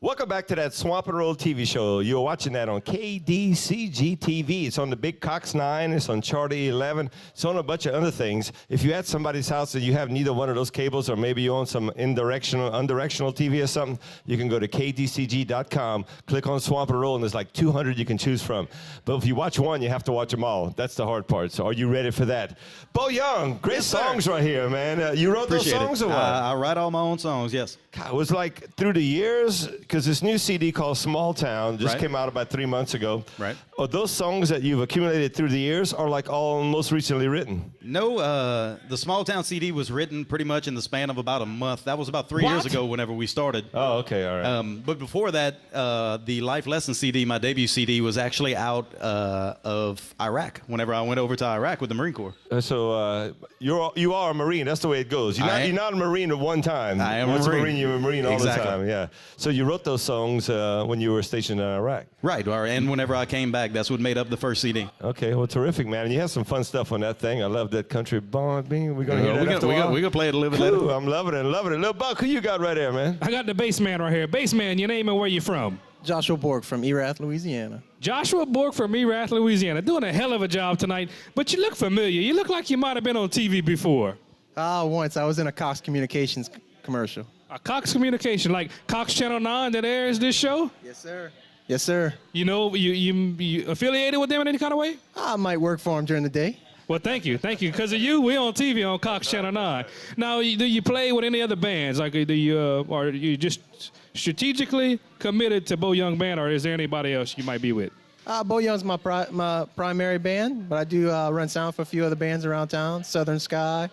Welcome back to that Swamp and Roll TV show. You're watching that on KDCG TV. It's on the Big Cox 9. It's on Charter 11. It's on a bunch of other things. If you're at somebody's house and you have neither one of those cables, or maybe you own some undirectional TV or something, you can go to kdcg.com, click on Swamp and Roll, and there's like 200 you can choose from. But if you watch one, you have to watch them all. That's the hard part. So are you ready for that? Beau Young, great songs right here, man. You wrote those songs or what? I write all my own songs, yes. God, it was like through the years, because this new CD called Small Town just came out about 3 months ago. Right. Are those songs that you've accumulated through the years or like all most recently written? No, the Small Town CD was written pretty much in the span of about a month. That was about 3 years ago whenever we started. Oh, okay, all right. But before that, the Life Lesson CD, my debut CD, was actually out of Iraq whenever I went over to Iraq with the Marine Corps. So you are a Marine. That's the way it goes. You're not a Marine at one time. I am Once a Marine. You're a Marine all Exactly. the time. Yeah. So you wrote those songs when you were stationed in Iraq. Right, and whenever I came back, that's what made up the first CD. Okay, well, terrific, man. And you have some fun stuff on that thing. I love that country bond bean. We're going to hear that after a while. We're going to play it a little bit Cool. later. I'm loving it, loving it. Little Buck, who you got right there, man? I got the bass man right here. Bass man, your name and where you from? Joshua Borg from Erath, Louisiana. Joshua Borg from Erath, Louisiana. Doing a hell of a job tonight, but you look familiar. You look like you might have been on TV before. Once I was in a Cox Communications commercial. A Cox Communication, like Cox Channel 9 that airs this show? Yes, sir. Yes, sir. You know, you affiliated with them in any kind of way? I might work for him during the day. Well, thank you. Thank you. Because of you, we're on TV on Cox Channel 9. Now, do you play with any other bands? Like, are you just strategically committed to Beau Young Band, or is there anybody else you might be with? Beau Young's my primary band, but I do run sound for a few other bands around town, Southern Sky,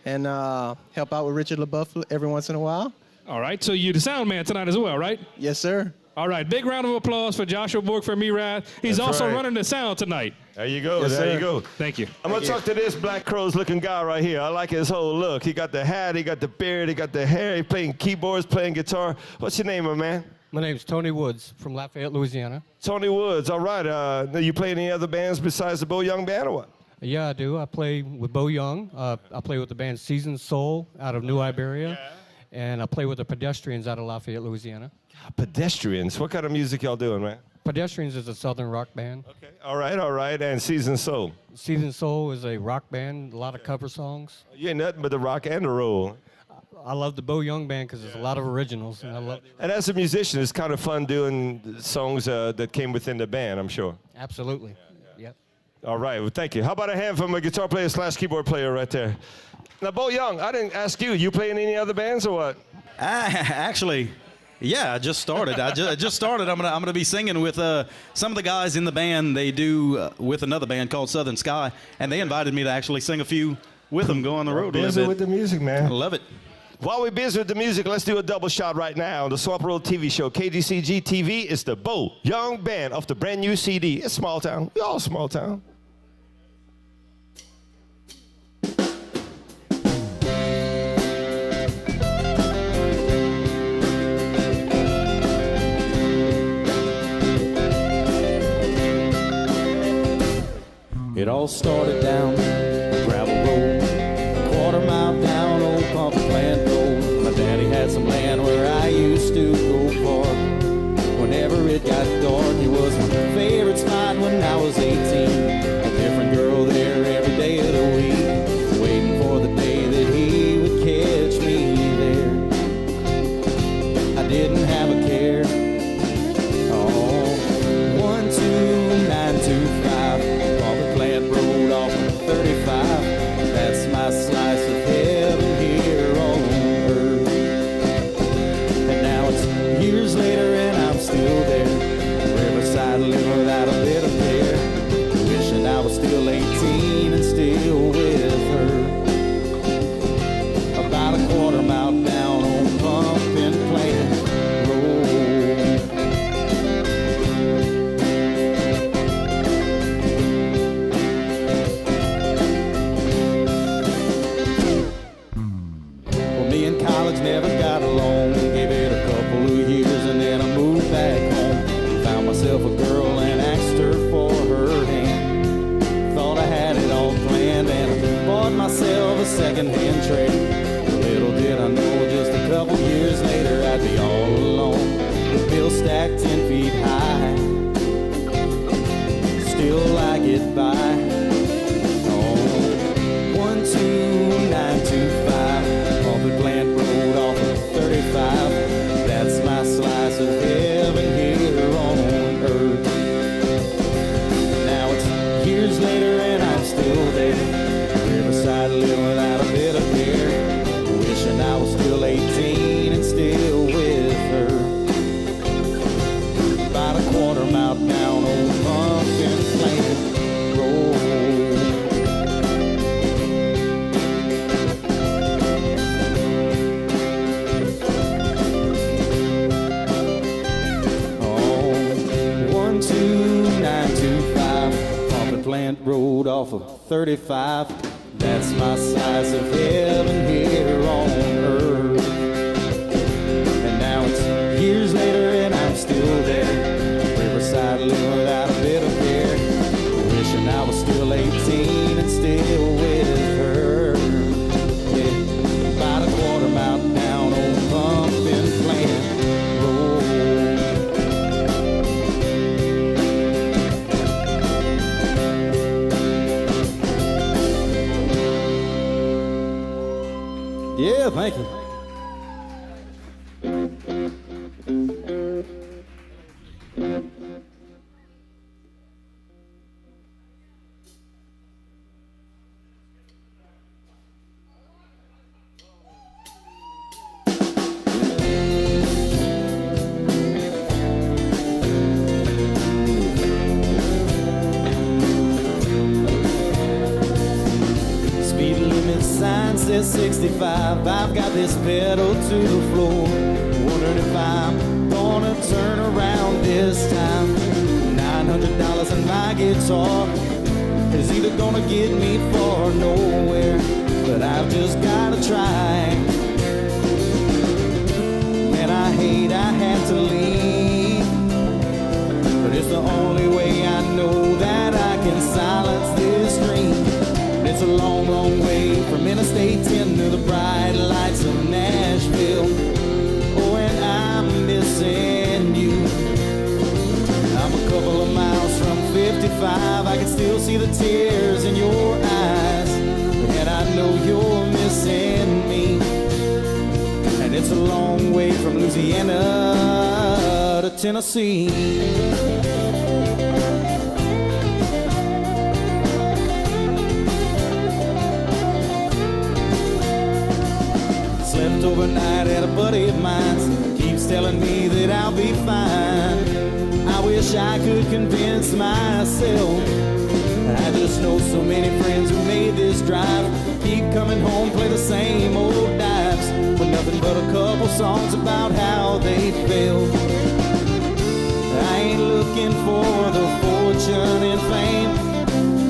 and help out with Richard LaBeouf every once in a while. All right. So you're the sound man tonight as well, right? Yes, sir. All right, big round of applause for Joshua Borg from Erath. He's That's also right. running the sound tonight. There you go, Yes, there sir. you go. Thank you. I'm going to talk to this Black Crowes looking guy right here. I like his whole look. He got the hat, he got the beard, he got the hair, he playing keyboards, playing guitar. What's your name, my man? My name's Tony Woods from Lafayette, Louisiana. Tony Woods, all right. You play any other bands besides the Beau Young Band or what? Yeah, I do. I play with Beau Young. I play with the band Seasoned Soul out of New Iberia. And I play with the Pedestrians out of Lafayette, Louisiana. Pedestrians. What kind of music y'all doing, man? Pedestrians is a southern rock band. Okay. All right. And Seasoned Soul. Seasoned Soul is a rock band, a lot of cover songs. You ain't nothing but the rock and the roll. I love the Beau Young Band because there's a lot of originals. And And as a musician, it's kind of fun doing songs that came within the band, I'm sure. Absolutely. Yep. All right, well, thank you. How about a hand from a guitar player / keyboard player right there? Now, Beau Young, I didn't ask you. You play in any other bands or what? Actually, yeah, I just started. I just started. I'm gonna be singing with some of the guys in the band. They do with another band called Southern Sky, and they invited me to actually sing a few with them, go on the road a Busy little with bit. the music, I man. love it. While we're busy with the music, let's do a double shot right now on the Swamp Road TV show. KDCG TV is the Beau Young Band of the brand new CD. It's small town. We all small town. It all started down a gravel road, a quarter-mile down old Pumpkin Plant Road. My daddy had some land where I used to go park. Whenever it got dark, it was my favorite spot when I was 18. A different girl there every day of the week, waiting for the day that he would catch me there. I didn't have a care. Oh, 12925 Plant Road off of 35. That's my slice of heaven here on earth. And now it's years later and I'm still there. Riverside living without a bit of care. Wishing I was still 18 and still with her. About a quarter mile down on Pumpkin Plant Road. back 10 feet high. Still I get by. Oh, 12925 on the plant road off of 35. That's my slice of heaven here on earth. Now it's years later and I'm still there, riverside living without a bit of care, wishing I was still 18 and still with her. About a quarter mile down old Pumpkin Plant Road. Oh, 12925 Pumpkin Plant Road off of 35. That's my slice of heaven here on earth. And now it's years later and I'm still there, riverside living without a bit of care, wishing I was still 18 and still with her. Yeah, about a quarter mile down old Pumpkin Plant Road. Yeah, thank you. Speed limit sign says 65. I've got this pedal to the floor, wondering if I'm gonna turn around this time. $900 in my guitar is either gonna get me far or nowhere, but I've just gotta try. And I hate I had to leave, but it's the only way I know that I can silence this dream. It's a long, long way from Interstate 10 to the bright lights of Nashville. Oh, and I'm missing you. I'm a couple of miles from 55. I can still see the tears in your eyes, and I know you're missing me. And it's a long way from Louisiana to Tennessee. Slept overnight at a buddy of mine's, keeps telling me that I'll be fine. I wish I could convince myself. I just know so many friends who made this drive, keep coming home, play the same old dives, with nothing but a couple songs about how they failed. I ain't looking for the fortune and fame,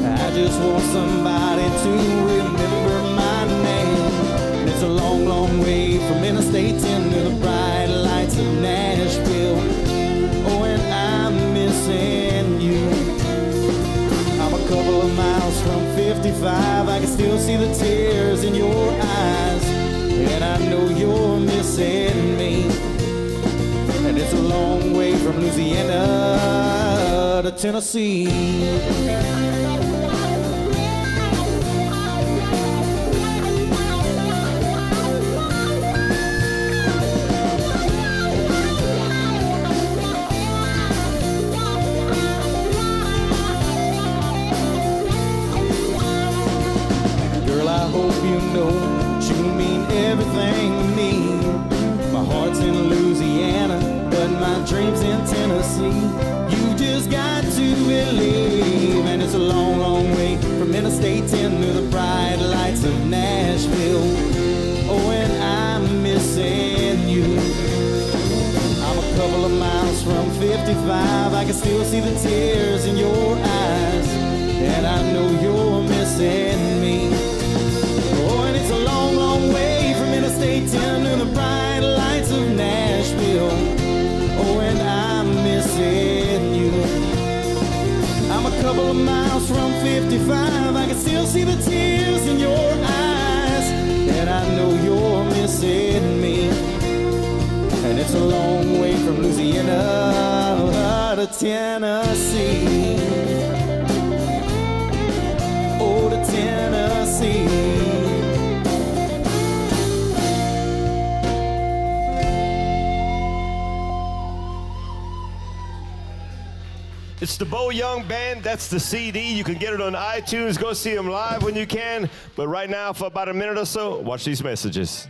I just want somebody to remember my name. It's a long, long way from Interstate 10 to the bright lights of Nashville. Oh, and I'm missing you. I'm a couple of miles from 55. I can still see the tears in your eyes, and I know you're missing me. And it's a long way from Louisiana to Tennessee. I hope you know you mean everything to me. My heart's in Louisiana, but my dream's in Tennessee. You just got to believe, and it's a long, long way from Interstate 10 to the bright lights of Nashville. Oh, and I'm missing you. I'm a couple of miles from 55. I can still see the tears in your eyes, and I know you're missing me. Oh, and it's a long, long way from Interstate 10 to the bright lights of Nashville. Oh, and I'm missing you. I'm a couple of miles from 55. I can still see the tears in your eyes, and I know you're missing me. And it's a long way from Louisiana to Tennessee. Oh, to Tennessee. It's the Beau Young Band. That's the CD. You can get it on iTunes. Go see them live when you can. But right now, for about a minute or so, watch these messages.